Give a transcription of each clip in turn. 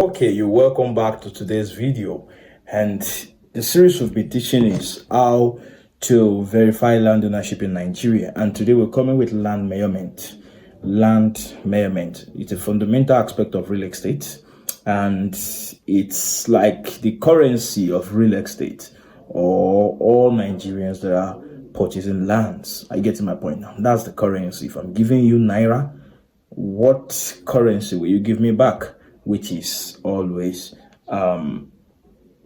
Okay, you're welcome back to today's video, and the series we'll be teaching is how to verify land ownership in Nigeria. And today we're coming with land measurement. Land measurement, it's a fundamental aspect of real estate, and it's like the currency of real estate, or all Nigerians that are purchasing lands. I get to my point now. That's the currency. If I'm giving you naira, what currency will you give me back? Which is always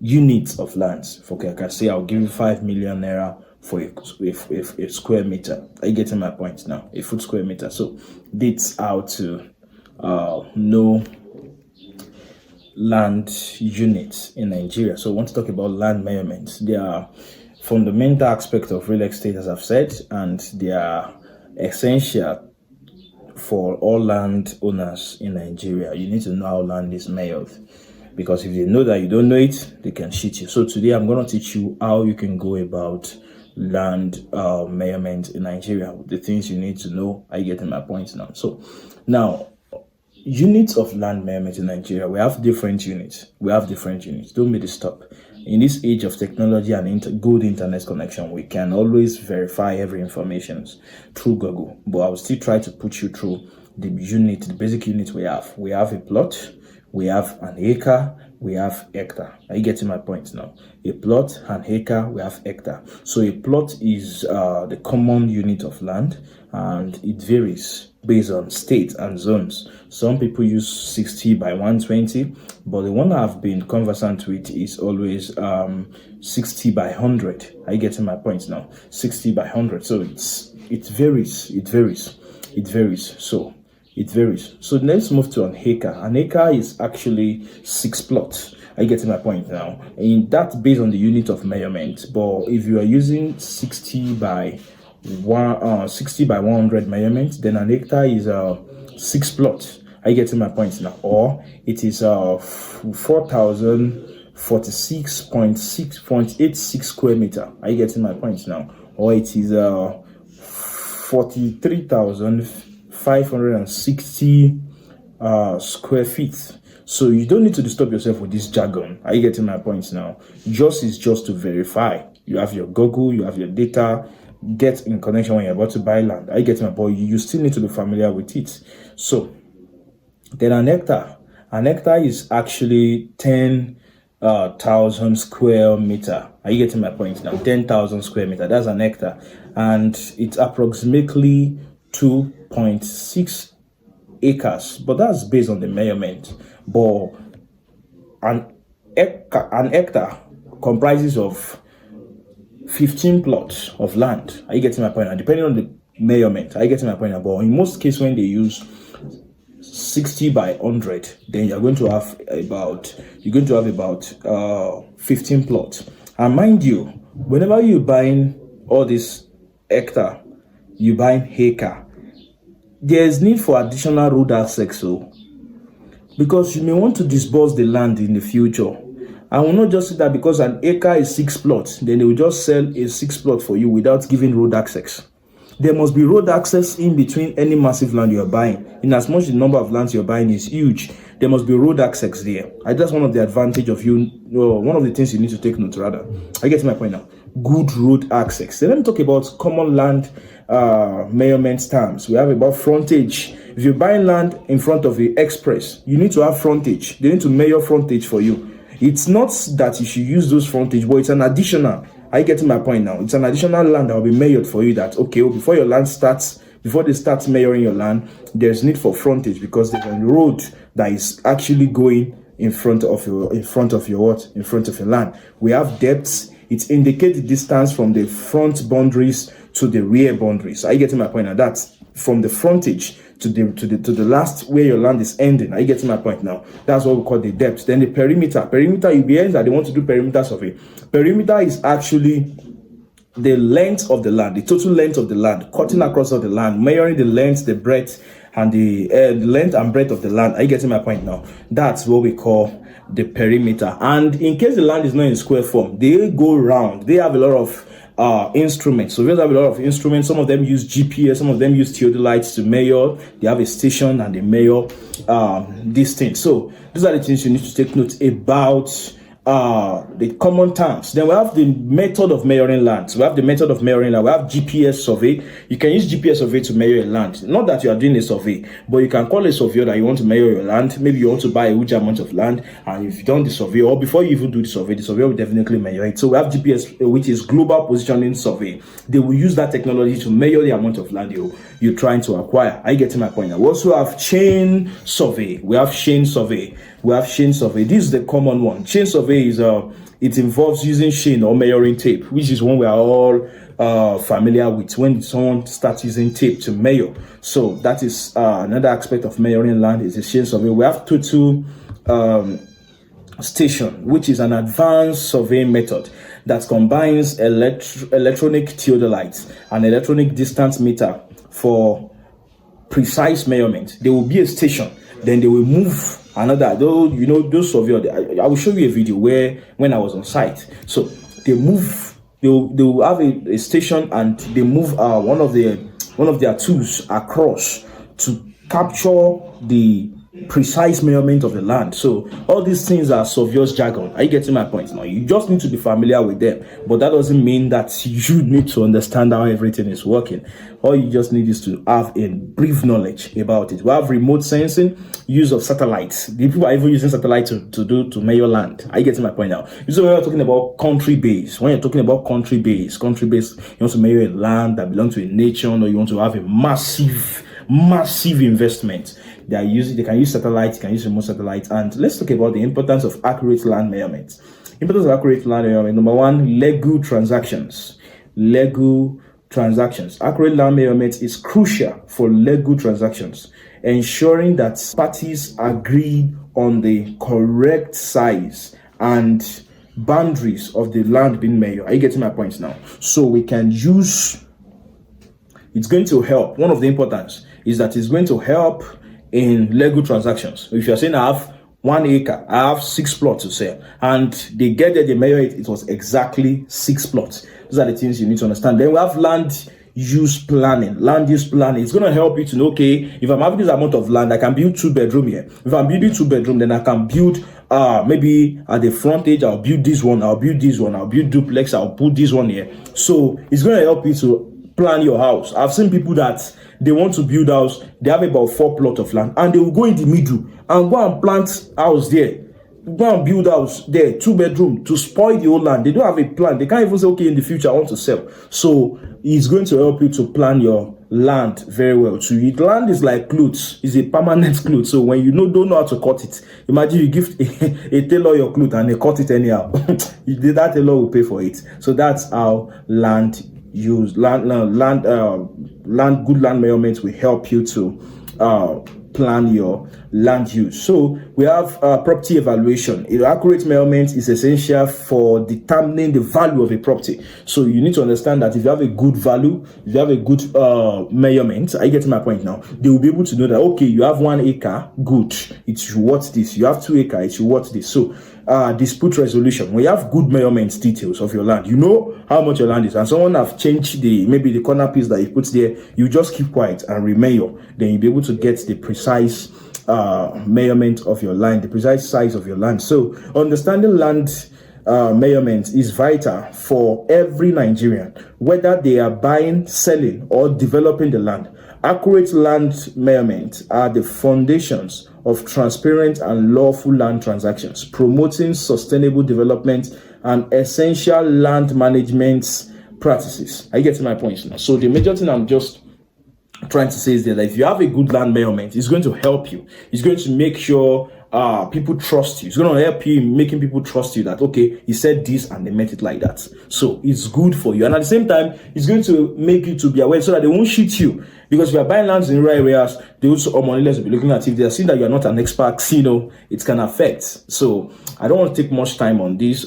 units of lands. Okay, I can say I'll give you 5 million naira for a square meter. Are you getting my point now? A foot square meter. So that's how to know land units in Nigeria. So I want to talk about land measurements. They are fundamental aspects of real estate, as I've said, and they are essential for all land owners in Nigeria. You need to know how land is measured, because if they know that you don't know it, they can cheat you. So today I'm going to teach you how you can go about land measurement in Nigeria, the things you need to know. I get my points now. So now, units of land measurement in Nigeria, we have different units. Don't be disturbed. In this age of technology and good internet connection, we can always verify every information through Google. But I will still try to put you through the basic unit we have. We have a plot, we have an acre, we have hectare. Are you getting my point now? A plot, an acre, we have hectare. So a plot is the common unit of land, and it varies based on state and zones. Some people use 60 by 120, but the one I've been conversant with is always 60 by 100. Are you getting my point now? 60 by 100. So it varies. So let's move to an acre. An acre is actually 6 plots. Are you getting my point now? And that's based on the unit of measurement. But if you are using 60 by 100 measurements, then an hectare is 6 plots. Are you getting my point now? Or it is 4,046.86 square meter. Are you getting my point now? Or it is 43,560 square feet. So you don't need to disturb yourself with this jargon. Are you getting my points now? Just to verify. You have your Google, you have your data. Get in connection when you're about to buy land. Are you getting my point? You still need to be familiar with it. So then an hectare is actually 10,000 square meter. Are you getting my point now? 10,000 square meter. That's an hectare, and it's approximately 2.6 acres. But that's based on the measurement. But an hectare comprises of 15 plots of land. Are you getting my point? And depending on the measurement, are you getting my point? But in most cases, when they use 60 by 100, then you're going to have about 15 plots. And mind you, whenever you're buying all this hectare, you buying acre, there's need for additional road access. So because you may want to disburse the land in the future. I will not just say that because an acre is 6 plots, then they will just sell a 6 plot for you without giving road access. There must be road access in between any massive land you are buying. In as much the number of lands you're buying is huge, there must be road access there. That's one of the advantage of one of the things you need to take note rather. I get to my point now. Good road access. So let me talk about common land measurement terms. We have about frontage. If you're buying land in front of the express, you need to have frontage. They need to measure frontage for you. It's not that you should use those frontage, but it's an additional. Are you getting my point now? It's an additional land that will be measured for you. That okay, before they start measuring your land, there's need for frontage, because there's a road that is actually going in front of your land. We have depths. It indicates the distance from the front boundaries to the rear boundaries. Are you getting my point now? That's from the frontage to the last where your land is ending. Are you getting my point now? That's what we call the depth. Then the perimeter. You'll be hearing that they want to do perimeter survey. Perimeter is actually the length of the land, the total length of the land, cutting across of the land, measuring the length, the breadth, and the length and breadth of the land. Are you getting my point now? That's what we call the perimeter. And in case the land is not in square form, they go round. They have a lot of instruments. Surveyors have a lot of instruments. Some of them use GPS, some of them use theodolites to measure. They have a station and they measure these things. So these are the things you need to take note about. The common terms. Then we have the method of measuring land. So we have the method of measuring land. We have GPS survey. You can use GPS survey to measure a land. Not that you are doing a survey, but you can call a surveyor that you want to measure your land. Maybe you want to buy a huge amount of land, and if you've done the survey, or before you even do the surveyor will definitely measure it. So we have GPS, which is global positioning survey. They will use that technology to measure the amount of land you're trying to acquire. Are you getting my point now? We also have chain survey. We have chain survey. This is the common one. Chain survey is it involves using chain or measuring tape, which is one we are all familiar with when someone starts using tape to measure. So that is another aspect of measuring land is the chain survey. We have total station, which is an advanced surveying method that combines electronic theodolites and electronic distance meter for precise measurement. There will be a station, then they will move another. Though you know those surveyors, I will show you a video where when I was on site. So they move, they will have a station, and they move one of their tools across to capture the precise measurement of the land. So all these things are surveyor's jargon. Are you getting my point now? You just need to be familiar with them, but that doesn't mean that you need to understand how everything is working. All you just need is to have a brief knowledge about it. We have remote sensing, use of satellites. The people are even using satellites to measure land. Are you getting my point now? So when you're talking about country base, you want to measure a land that belongs to a nation, or you want to have a massive investment. They can use satellites, you can use remote satellites. And let's talk about the importance of accurate land measurements. Importance of accurate land measurement. Number one, legal transactions. Accurate land measurement is crucial for legal transactions, ensuring that parties agree on the correct size and boundaries of the land being measured. Are you getting my points now? So we can use, it's going to help. One of the importance is that it's going to help in legal transactions. If you're saying I have 1 acre, I have 6 plots to sell, and they get there, they measure it, it was exactly 6 plots. Those are the things you need to understand. Then we have land use planning. Land use planning, it's going to help you to know, okay, if I'm having this amount of land, I can build 2-bedroom here. If I'm building 2-bedroom, then I can build maybe at the frontage, I'll build this one, I'll build duplex, I'll put this one here. So it's going to help you to plan your house. I've seen people that they want to build house, they have about 4 plots of land, and they will go in the middle and go and plant house there, go and build house there, 2-bedroom, to spoil the whole land. They don't have a plan. They can't even say, okay, in the future I want to sell. So it's going to help you to plan your land very well. So land is like clothes, it's a permanent clothes. So when you don't know how to cut it, imagine you give a tailor your clothes and they cut it anyhow. That tailor will pay for it. So that's how land use good land measurements will help you to plan your land use. So we have property evaluation. Accurate measurement is essential for determining the value of a property. So you need to understand that if you have a good value, if you have a good measurement, are you getting my point now? They will be able to know that, okay, you have 1 acre, good, it's worth this. You have 2 acres, it's worth this. So dispute resolution, when you have good measurement details of your land, you know how much your land is, and someone have changed maybe the corner piece that you put there, you just keep quiet and remeasure. Then you'll be able to get the precise measurement of your land, the precise size of your land. So understanding land measurement is vital for every Nigerian, whether they are buying, selling, or developing the land. Accurate land measurements are the foundations of transparent and lawful land transactions, promoting sustainable development and essential land management practices. Are you getting my point now? So the major thing I'm just trying to say is that if you have a good land measurement, it's going to help you. It's going to make sure people trust you. It's going to help you in making people trust you that, okay, he said this and they meant it like that. So it's good for you. And at the same time, it's going to make you to be aware so that they won't cheat you. Because if you are buying lands in rural areas, those homeowners will be looking at if they are seeing that you are not an expert, it can affect. So I don't want to take much time on this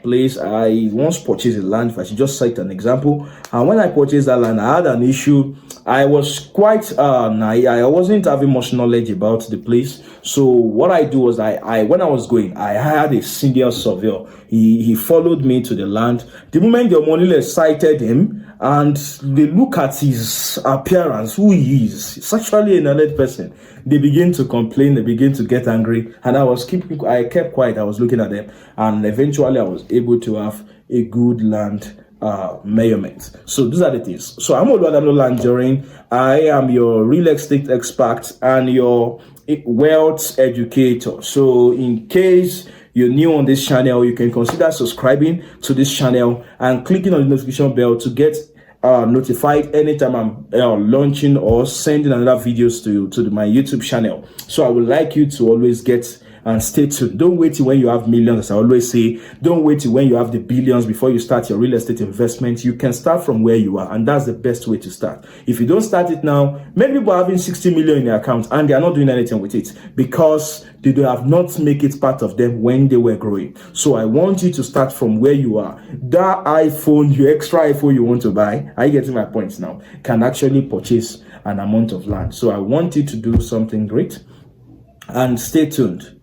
place. I once purchased a land, if I should just cite an example. And when I purchased that land, I had an issue. I was quite naive. I wasn't having much knowledge about the place. So what I do was I when I was going, I hired a senior surveyor. He followed me to the land. The moment the homeowner sighted him, and they look at his appearance, who he is. It's actually an alert person. They begin to complain, they begin to get angry, and I kept quiet. I was looking at them, and eventually I was able to have a good land measurement. So these are the things. So I'm Oluwadamilola Anjorin. I am your real estate expert and your wealth educator. So in case you're new on this channel, you can consider subscribing to this channel and clicking on the notification bell to get notified anytime I'm launching or sending another videos to my YouTube channel. So I would like you to always get and stay tuned. Don't wait till when you have millions, as I always say. Don't wait till when you have the billions before you start your real estate investment. You can start from where you are, and that's the best way to start. If you don't start it now, many people are having 60 million in their account and they are not doing anything with it because they have not make it part of them when they were growing. So I want you to start from where you are. That iPhone, your extra iPhone you want to buy, are you getting my points now, can actually purchase an amount of land. So I want you to do something great and stay tuned.